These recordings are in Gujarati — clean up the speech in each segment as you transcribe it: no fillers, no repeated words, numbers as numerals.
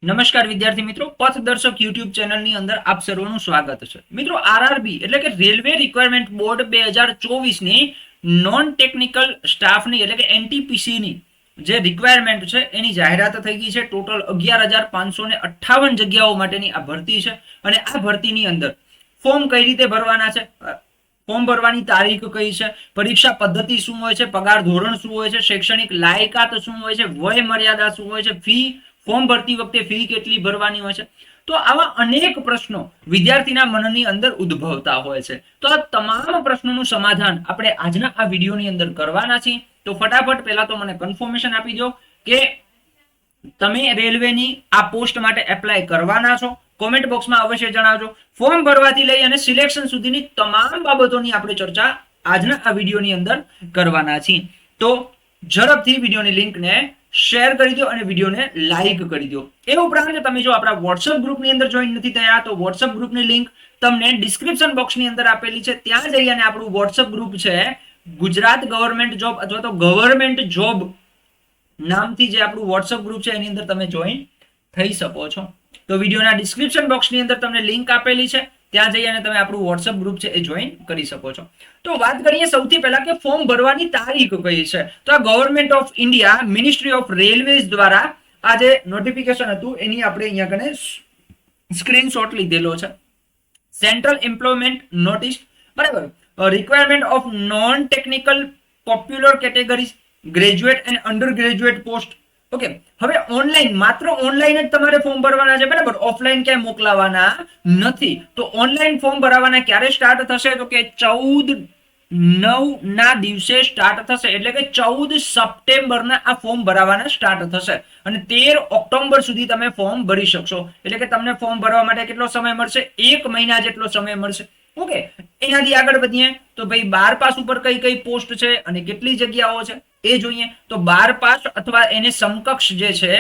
નમસ્કાર વિદ્યાર્થી મિત્રો, પથદર્શક યુટ્યુબ ચેનલની અંદર આપ સર્વનું સ્વાગત છે. મિત્રો, આરઆરબી એટલે કે રેલવે રિક્વાયરમેન્ટ બોર્ડ 2024 ની નોન ટેકનિકલ સ્ટાફની એટલે કે એનટીપીસીની જે રિક્વાયરમેન્ટ છે એની જાહેરાત થઈ ગઈ છે. ટોટલ 11,558 જગ્યાઓ માટેની આ ભરતી છે અને આ ભરતીની અંદર ફોર્મ કઈ રીતે ભરવાના છે, ફોર્મ ભરવાની તારીખ કઈ છે, પરીક્ષા પદ્ધતિ શું હોય છે, પગાર ધોરણ શું હોય છે, શૈક્ષણિક લાયકાત શું હોય છે, વય મર્યાદા શું હોય છે, ફી ફોર્મ ભરતી વખતે ફી કેટલી ભરવાની હોય છે. તો આવા અનેક પ્રશ્નો વિદ્યાર્થીના મનની અંદર ઉદ્ભવતા હોય છે. તો આ તમામ પ્રશ્નોનું સમાધાન આપણે આજના આ વિડીયોની અંદર કરવાના છીએ. તો ફટાફટ પહેલા તો મને કન્ફર્મેશન આપી દો કે તમે રેલવેની આ પોસ્ટ માટે એપ્લાય કરવાના છો. કોમેન્ટ બોક્સમાં અવશ્ય જણાવજો. ફોર્મ ભરવાથી લઈ અને સિલેક્શન સુધીની તમામ બાબતોની આપણે ચર્ચા આજના આ વિડીયોની અંદર કરવાના છીએ. તો ઝડપથી વિડીયોની લિંકને શેર કરી દો અને વિડીયોને લાઈક કરી દો. એ ઉપરાંત તમે જો આપણા વોટ્સઅપ ગ્રુપની અંદર જોઈન નથી થયા તો વોટ્સઅપ ગ્રુપની લિંક તમને ડિસ્ક્રિપ્શન બોક્સની અંદર આપેલી છે. ત્યાં જઈ અને આપણું વોટ્સઅપ ગ્રુપ છે ગુજરાત ગવર્મેન્ટ જોબ અથવા તો ગવર્મેન્ટ જોબ નામથી જે આપણું વોટ્સઅપ ગ્રુપ છે એની અંદર તમે જોઈન થઈ શકો છો. તો વિડીયોના ડિસ્ક્રિપ્શન બોક્સની અંદર તમને લિંક આપેલી છે, ત્યાં જઈ અને તમે આપણું વોટ્સઅપ ગ્રુપ છે એ જોઈન કરી શકો છો. તો વાત કરીએ સૌથી પહેલા કે ફોર્મ ભરવાની તારીખ કઈ છે. તો આ government of India ministry of railways દ્વારા આ જે નોટિફિકેશન હતું એની આપણે અહીંયા કને સ્ક્રીનશોટ લીધેલો છે. સેન્ટ્રલ એમ્પ્લોયમેન્ટ નોટિસ, બરાબર, requirement of non technical popular categories, graduate and under graduate post. Okay, હવે ઓનલાઈન, માત્ર ઓનલાઈન જ તમારે ફોર્મ ભરવાના છે, બરાબર, ઓફલાઈન ક્યાંય મોકલાવાના નથી. તો ઓનલાઈન ફોર્મ ભરવાના ક્યારે સ્ટાર્ટ થશે તો કે 14/9 ના દિવસે સ્ટાર્ટ થશે. એટલે કે 14 સપ્ટેમ્બરના આ ફોર્મ ભરવાના સ્ટાર્ટ થશે અને 13 ઓક્ટોબર સુધી તમે ફોર્મ ભરી શકશો. એટલે કે તમને ફોર્મ ભરવા માટે કેટલો સમય મળશે? 1 મહિના જેટલો સમય મળશે. ઓકે, એનાથી આગળ વધીએ તો ભાઈ 12 પાસ ઉપર કઈ કઈ પોસ્ટ છે અને કેટલી જગ્યાઓ છે એ જોઈએ. તો 12 પાસ અથવા એને સમકક્ષ જે છે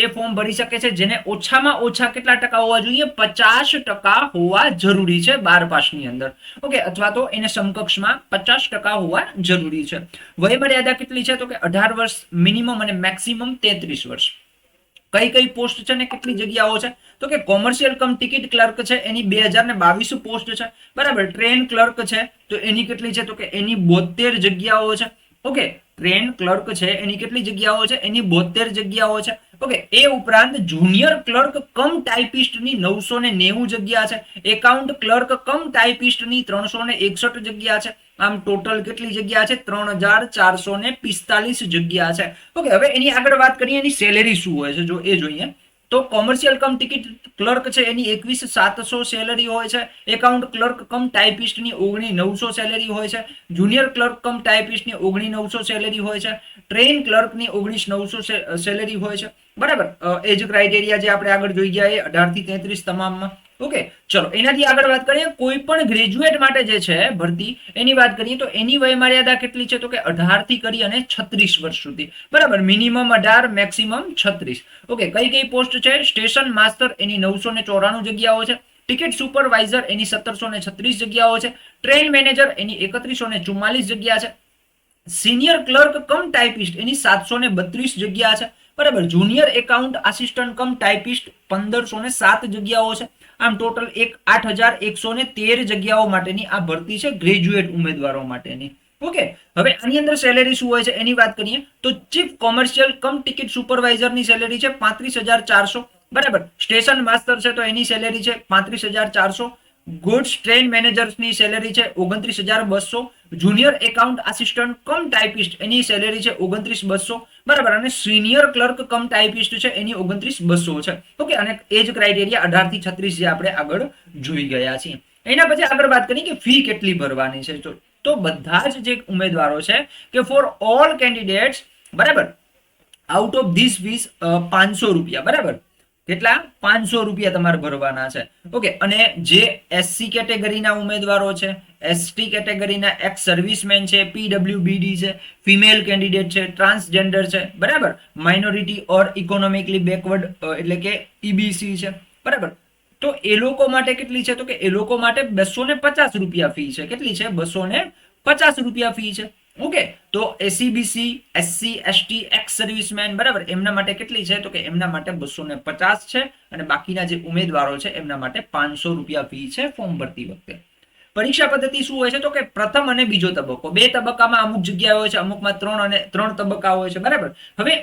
એ ફોર્મ ભરી શકે છે, જેને ઓછામાં ઓછા કેટલા ટકા હોવા જોઈએ? 50% હોવા જરૂરી છે 12 પાસની અંદર. ઓકે, અથવા તો એને સમકક્ષમાં 50% હોવા જરૂરી છે. વય મર્યાદા કેટલી છે તો કે 18 વર્ષ મિનિમમ અને મેક્સિમમ 33 વર્ષ. કઈ કઈ પોસ્ટ છે ને કેટલી જગ્યાઓ છે તો કે કોમર્શિયલ કમ ટિકિટ ક્લર્ક છે એની 2022 પોસ્ટ છે, બરાબર. ટ્રેન ક્લર્ક છે તો એની કેટલી છે તો કે એની 72 જગ્યાઓ છે. ઓકે, ટ્રેન ક્લર્ક છે એની કેટલી જગ્યાઓ છે? એની 72 જગ્યાઓ છે. ઓકે, એ ઉપરાંત જુનિયર ક્લર્ક કમ ટાઈપિસ્ટની 990 જગ્યા છે. એકાઉન્ટ ક્લર્ક કમ ટાઈપિસ્ટની 361 જગ્યા છે. આમ ટોટલ કેટલી જગ્યા છે? 3,445 જગ્યા છે. ઓકે, હવે એની આગળ વાત કરીએ એની સેલેરી શું હોય છે જો એ જોઈએ. તો કોમર્શિયલ કમ ટિકિટ ક્લર્ક છે એની 21,700 સેલેરી હોય છે. એકાઉન્ટ ક્લર્ક કમ ટાઈપિસ્ટની 19,900 સેલેરી હોય છે. જુનિયર ક્લર્ક કમ ટાઈપિસ્ટની 19,900 સેલેરી હોય છે. ટ્રેન ક્લર્કની 19,900 સેલેરી હોય છે, બરાબર. એજ ક્રાઇટેરિયા જે આપણે આગળ જોઈ ગયા એ 18 થી 33 તમામમાં. ઓકે, ચલો એનાથી આગળ વાત કરીએ. કોઈ પણ ગ્રેજ્યુએટ માટે જે છે ભરતી એની વાત કરીએ તો એની વય મર્યાદા કેટલી છે તો કે 18 થી કરી અને 36 વર્ષ સુધી, બરાબર. Minimum 18, maximum 36. ઓકે, કઈ કઈ પોસ્ટ છે? સ્ટેશન માસ્ટર એની 994 જગ્યાઓ છે. ટિકિટ સુપરવાઇઝર એની 1736 જગ્યાઓ છે. ટ્રેન મેનેજર એની 3144 જગ્યા છે. સિનિયર ક્લર્ક કમ ટાઈપિસ્ટ એની 732 જગ્યા છે, બરાબર. Junior account assistant cum typist 1507 જગ્યાઓ છે. આમ ટોટલ 8,113 જગ્યાઓ માટેની આ ભરતી છે ગ્રેજ્યુએટ ઉમેદવારો માટેની. ઓકે, હવે આની અંદર સેલેરી શું હોય છે એની વાત કરીએ તો ચીફ કોમર્શિયલ કમ ટિકિટ સુપરવાઇઝરની સેલેરી છે 35,400, બરાબર. સ્ટેશન માસ્ટર છે તો એની સેલેરી છે 35,400. ગુડ્સ ટ્રેન મેનેજર્સની સેલેરી છે 29,200. Junior account assistant cum typist એની સેલેરી છે 29,200, બરાબર. અને સિનિયર ક્લર્ક કમ ટાઈપિસ્ટ છે એની 29,200 છે. ઓકે, અને એજ ક્રાઇટેરિયા 18 થી 36 જે આપણે આગળ જોઈ ગયા છીએ. એના પછી આગળ વાત કરીએ કે ફી કેટલી ભરવાની છે. તો બધા જ જે ઉમેદવારો છે કે ફોર ઓલ કેન્ડિડેટ્સ, બરાબર, આઉટ ઓફ ધીસ ફીસ 500 રૂપિયા, બરાબર. કેટલા? 500 રૂપિયા તમારે ભરવાના છે. ઓકે, અને જે એસસી કેટેગરીના ઉમેદવારો છે, એસટી કેટેગરીના એક્સ સર્વિસમેન છે, પીડબ્લ્યુબીડી છે, ફિમેલ કેન્ડિડેટ છે, ટ્રાન્સજેન્ડર છે, બરાબર, માઇનોરિટી ઓર ઇકોનોમિકલી બેકવર્ડ એટલે કે ઈબીસી છે, બરાબર. તો એ લોકો માટે કેટલી છે તો કે એ લોકો માટે 250 રૂપિયા ફી છે. કેટલી છે? 250 રૂપિયા ફી છે. ઓકે, તો SEBC, SC, ST, x servicemen, બરાબર, એમના માટે કેટલી છે? તો કે એમના માટે 250 છે, અને બાકીના જે ઉમેદવારો છે એમના માટે 500 રૂપિયા ફી છે ફોર્મ ભરતી વખતે. પરીક્ષા પદ્ધતિ શું હોય છે? તો કે પ્રથમ અને બીજો તબક્કો, 2 તબક્કામાં અમુક જગ્યાએ હોય છે, અમુકમાં 3 તબક્કા હોય છે, બરાબર. હવે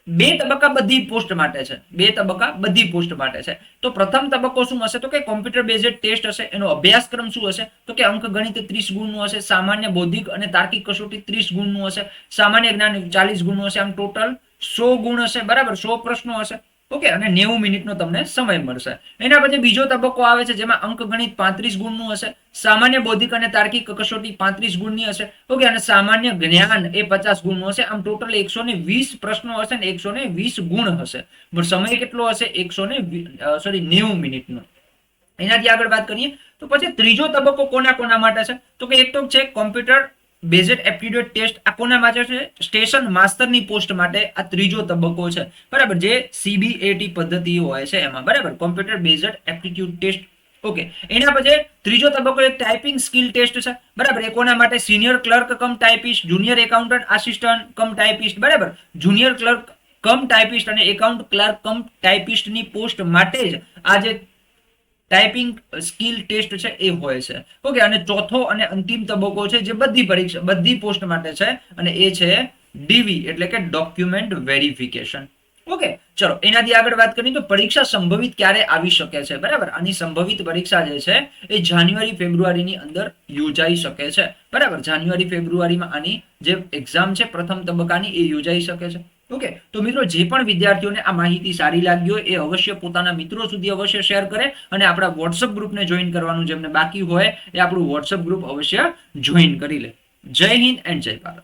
2 તબક્કા બધી પોસ્ટ માટે છે, 2 તબક્કા બધી પોસ્ટ માટે છે. તો પ્રથમ તબક્કો શું હશે? તો કે કોમ્પ્યુટર બેઝડ ટેસ્ટ હશે. એનો અભ્યાસક્રમ શું હશે? તો કે અંક ગણિત 30 ગુણનું હશે, સામાન્ય બૌદ્ધિક અને તાર્કિક કસોટી 30 ગુણનું હશે, સામાન્ય જ્ઞાન 40 ગુણનું હશે, આમ ટોટલ 100 ગુણ હશે, બરાબર, 100 પ્રશ્નો હશે. ઓકે, અને 90 મિનિટનો તમને સમય મળશે. એના પછી બીજો તબક્કો આવે છે, જેમાં અંક ગણિત 35 ગુણનું હશે, સામાન્ય બૌદ્ધિક અને તાર્કિક કસોટી 35 ગુણની હશે. ઓકે, અને સામાન્ય જ્ઞાન એ 50 ગુણનું હશે. આમ ટોટલ 120 પ્રશ્નો હશે ને 120 ગુણ હશે. પણ સમય કેટલો હશે? 90 મિનિટનો. એનાથી આગળ વાત કરીએ તો પછી ત્રીજો તબક્કો કોના કોના માટે છે? તો કે એક તો છે કોમ્પ્યુટર બેઝડ એપ્ટિટ્યુડ ટેસ્ટ. આ કોના માટે છે? સ્ટેશન માસ્ટરની પોસ્ટ માટે આ ત્રીજો તબક્કો છે, બરાબર, જે સીબીએટી પદ્ધતિ હોય છે એમાં, બરાબર, computer based aptitude test. Okay, એના પછી ત્રીજો તબક્કો એક ટાઈપિંગ સ્કિલ ટેસ્ટ છે, બરાબર. એ કોના માટે? સિનિયર ક્લર્ક કમ typist, junior accountant assistant cum typist, બરાબર, જુનિયર ક્લર્ક કમ ટાઈપિસ્ટ અને એકાઉન્ટ ક્લર્ક કમ ટાઈપિસ્ટની પોસ્ટ માટે જ આ જે ટાઈપિંગ સ્કિલ ટેસ્ટ છે એ હોય છે. ઓકે, અને ચોથો અને અંતિમ તબક્કો છે જે બધી પરીક્ષા બધી પોસ્ટ માટે છે, અને એ છે ડીવી એટલે કે ડોક્યુમેન્ટ વેરિફિકેશન. ઓકે, ચલો એનાથી આગળ વાત કરીએ તો પરીક્ષા સંભવિત ક્યારે આવી શકે છે? બરાબર, આની સંભવિત પરીક્ષા જે છે એ જાન્યુઆરી ફેબ્રુઆરીની અંદર યોજાઈ શકે છે, બરાબર. જાન્યુઆરી ફેબ્રુઆરીમાં આની જે એક્ઝામ છે પ્રથમ તબક્કાની એ યોજાઈ શકે છે. ઓકે, તો મિત્રો જે પણ વિદ્યાર્થીઓને આ માહિતી સારી લાગી હોય એ અવશ્ય પોતાના મિત્રો સુધી અવશ્ય શેર કરે, અને આપણા વોટ્સઅપ ગ્રુપને જોઈન કરવાનું જેમને બાકી હોય એ આપણું વોટ્સઅપ ગ્રુપ અવશ્ય જોઈન કરી લે. જય હિન્દ એન્ડ જય ભારત.